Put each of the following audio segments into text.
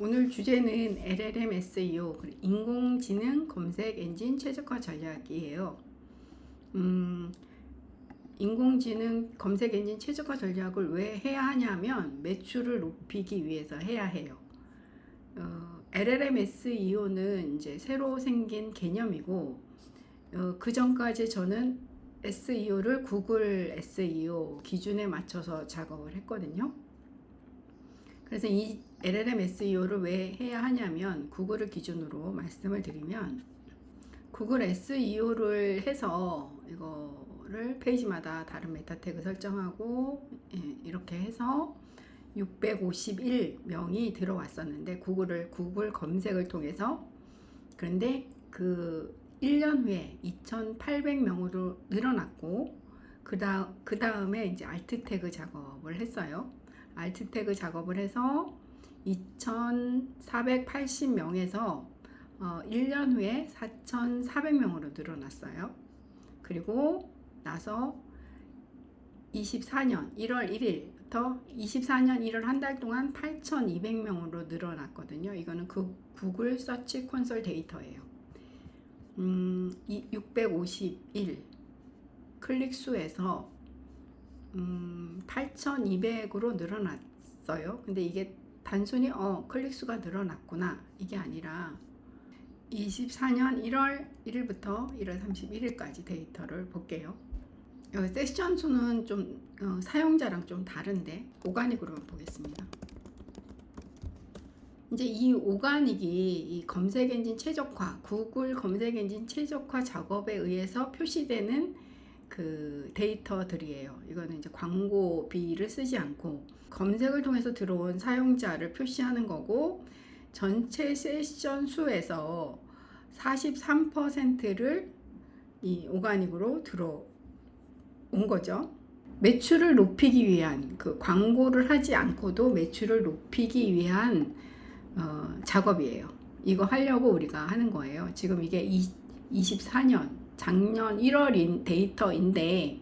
오늘 주제는 LLM SEO, 인공지능 검색 엔진 최적화 전략이에요. 인공지능 검색 엔진 최적화 전략을 왜 해야 하냐면 매출을 높이기 위해서 해야 해요. LLM SEO는 이제 새로 생긴 개념이고, 그 전까지 저는 SEO를 구글 SEO 기준에 맞춰서 작업을 했거든요. 그래서 이 LLM SEO를 왜 해야 하냐면, 구글을 기준으로 말씀을 드리면, 구글 SEO를 해서 이거를 페이지마다 다른 메타 태그 설정하고, 이렇게 해서 651명이 들어왔었는데, 구글 검색을 통해서. 그런데 그 1년 후에 2,800명으로 늘어났고, 그 다음에 이제 알트 태그 작업을 했어요. 알트 태그 작업을 해서 2,480명에서 1년 후에 4,400명으로 늘어났어요. 그리고 나서 24년 1월 1일부터 24년 1월 한 달 동안 8,200명으로 늘어났거든요. 이거는 그 구글 서치 콘솔 데이터예요. 651 클릭 수에서 8,200으로 늘어났어요. 근데 이게 단순히 클릭 수가 늘어났구나 이게 아니라 24년 1월 1일부터 1월 31일까지 데이터를 볼게요. 여기 세션 수는 좀 사용자랑 좀 다른데 오가닉으로만 보겠습니다. 이제 이 오가닉이 이 검색 엔진 최적화, 구글 검색 엔진 최적화 작업에 의해서 표시되는 그 데이터들이에요. 이거는 이제 광고비를 쓰지 않고 검색을 통해서 들어온 사용자를 표시하는 거고, 전체 세션 수에서 43%를 이 오가닉으로 들어온 거죠. 매출을 높이기 위한, 그 광고를 하지 않고도 매출을 높이기 위한 작업이에요. 이거 하려고 우리가 하는 거예요. 지금 이게 24년 작년 1월인 데이터인데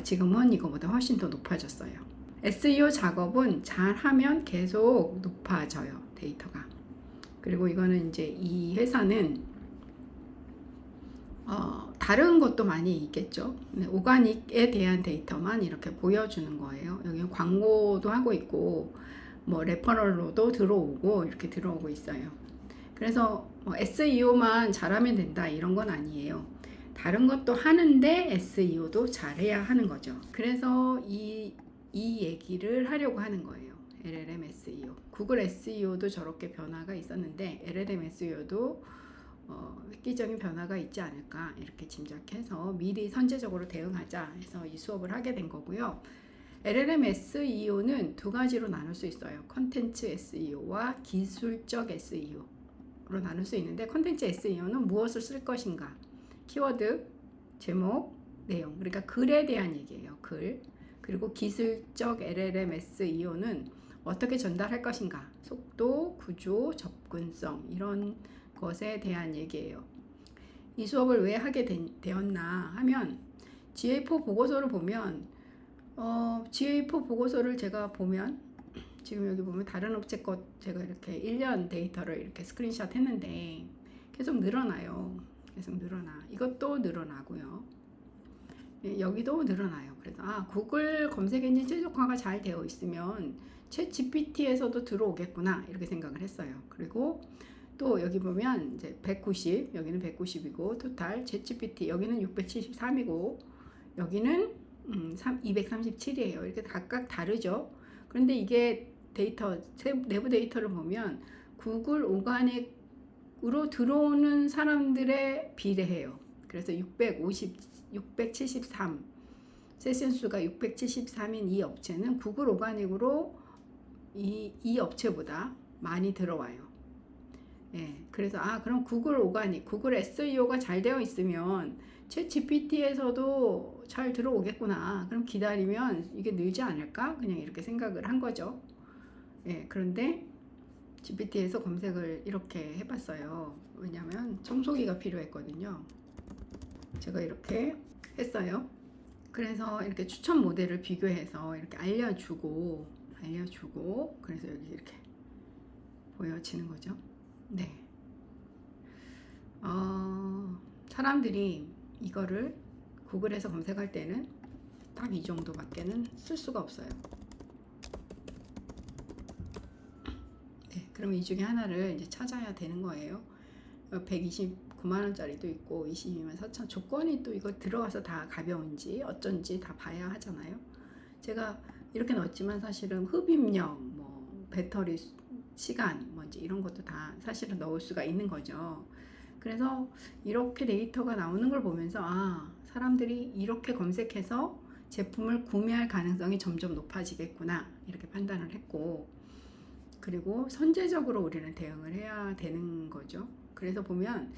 지금은 이거보다 훨씬 더 높아졌어요. SEO 작업은 잘하면 계속 높아져요, 데이터가. 그리고 이거는 이제 이 회사는 다른 것도 많이 있겠죠. 오가닉에 대한 데이터만 이렇게 보여주는 거예요. 여기 광고도 하고 있고, 뭐 레퍼럴로도 들어오고 이렇게 들어오고 있어요. 그래서 SEO만 잘하면 된다 이런 건 아니에요. 다른 것도 하는데 SEO도 잘해야 하는 거죠. 그래서 이 얘기를 하려고 하는 거예요. LLM SEO. 구글 SEO도 저렇게 변화가 있었는데 LLM SEO도 획기적인 변화가 있지 않을까 이렇게 짐작해서 미리 선제적으로 대응하자 해서 이 수업을 하게 된 거고요. LLM SEO는 두 가지로 나눌 수 있어요. 컨텐츠 SEO와 기술적 SEO로 나눌 수 있는데, 컨텐츠 SEO는 무엇을 쓸 것인가, 키워드, 제목, 내용, 그러니까 글에 대한 얘기예요. 글. 그리고 기술적 LLM SEO는 어떻게 전달할 것인가, 속도, 구조, 접근성 이런 것에 대한 얘기예요. 이 수업을 왜 하게 되었나 하면, GA4 보고서를 보면 GA4 보고서를 제가 보면, 지금 여기 보면 다른 업체 것 제가 이렇게 1년 데이터를 이렇게 스크린샷 했는데 계속 늘어나요. 계속 늘어나. 이것도 늘어나고요. 여기도 늘어나요. 그래서 구글 검색 엔진 최적화가 잘 되어 있으면 챗 GPT에서도 들어오겠구나 이렇게 생각을 했어요. 그리고 또 여기 보면 이제 190, 여기는 190이고 토탈 챗 GPT 여기는 673이고 여기는 237이에요. 이렇게 각각 다르죠. 그런데 이게 데이터, 내부 데이터를 보면 구글 오가닉으로 들어오는 사람들의 비례해요. 그래서 673 세션 수가 673인 이 업체는 구글 오가닉으로 이 업체보다 많이 들어와요. 그래서 그럼 구글 오가닉, 구글 SEO가 잘 되어 있으면 챗 GPT에서도 잘 들어오겠구나. 그럼 기다리면 이게 늘지 않을까? 그냥 이렇게 생각을 한 거죠. 그런데 GPT에서 검색을 이렇게 해봤어요. 왜냐면 청소기가 필요했거든요. 제가 이렇게 했어요. 그래서 이렇게 추천 모델을 비교해서 이렇게 알려주고 그래서 여기 이렇게 보여지는 거죠. 네. 사람들이 이거를 구글에서 검색할 때는 딱 이 정도밖에는 쓸 수가 없어요. 네, 그럼 이 중에 하나를 이제 찾아야 되는 거예요. 129만 원짜리도 있고 22만 4천 조건이 또 이거 들어가서 다 가벼운지 어쩐지 다 봐야 하잖아요. 제가 이렇게 넣었지만 사실은 흡입력, 뭐 배터리 시간, 뭐 이제 이런 것도 다 사실은 넣을 수가 있는 거죠. 그래서 이렇게 데이터가 나오는 걸 보면서 사람들이 이렇게 검색해서 제품을 구매할 가능성이 점점 높아지겠구나 이렇게 판단을 했고, 그리고 선제적으로 우리는 대응을 해야 되는 거죠. 그래서 보면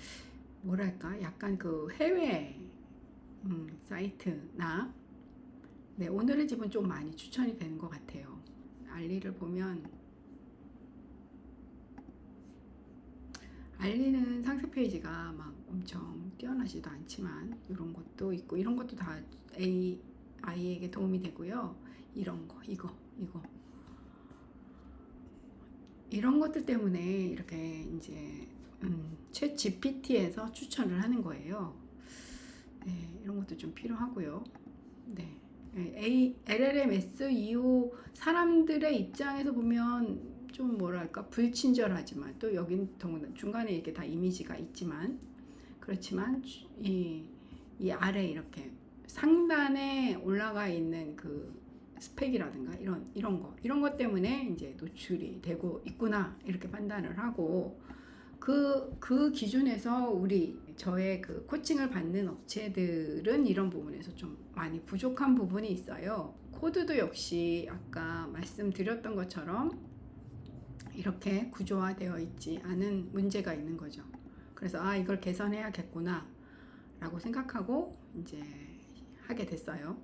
뭐랄까 약간 그 해외 사이트나 네, 오늘의 집은 좀 많이 추천이 되는 것 같아요. 알리를 보면 알리는 상세 페이지가 막 엄청 뛰어나지도 않지만 이런 것도 있고 이런 것도 다 아이에게 도움이 되고요. 이런 거 이거 이런 것들 때문에 이렇게 이제 챗 GPT에서 추천을 하는 거예요. 네, 이런 것도 좀 필요하고요. 네. LLM SEO 사람들의 입장에서 보면 좀 뭐랄까 불친절하지만 또 여긴 중간에 이렇게 다 이미지가 있지만 그렇지만 이 아래 이렇게 상단에 올라가 있는 그 스펙이라든가 이런 것 때문에 이제 노출이 되고 있구나 이렇게 판단을 하고 그 기준에서 저의 그 코칭을 받는 업체들은 이런 부분에서 좀 많이 부족한 부분이 있어요. 코드도 역시 아까 말씀드렸던 것처럼 이렇게 구조화되어 있지 않은 문제가 있는 거죠. 그래서 이걸 개선해야겠구나 라고 생각하고 이제 하게 됐어요.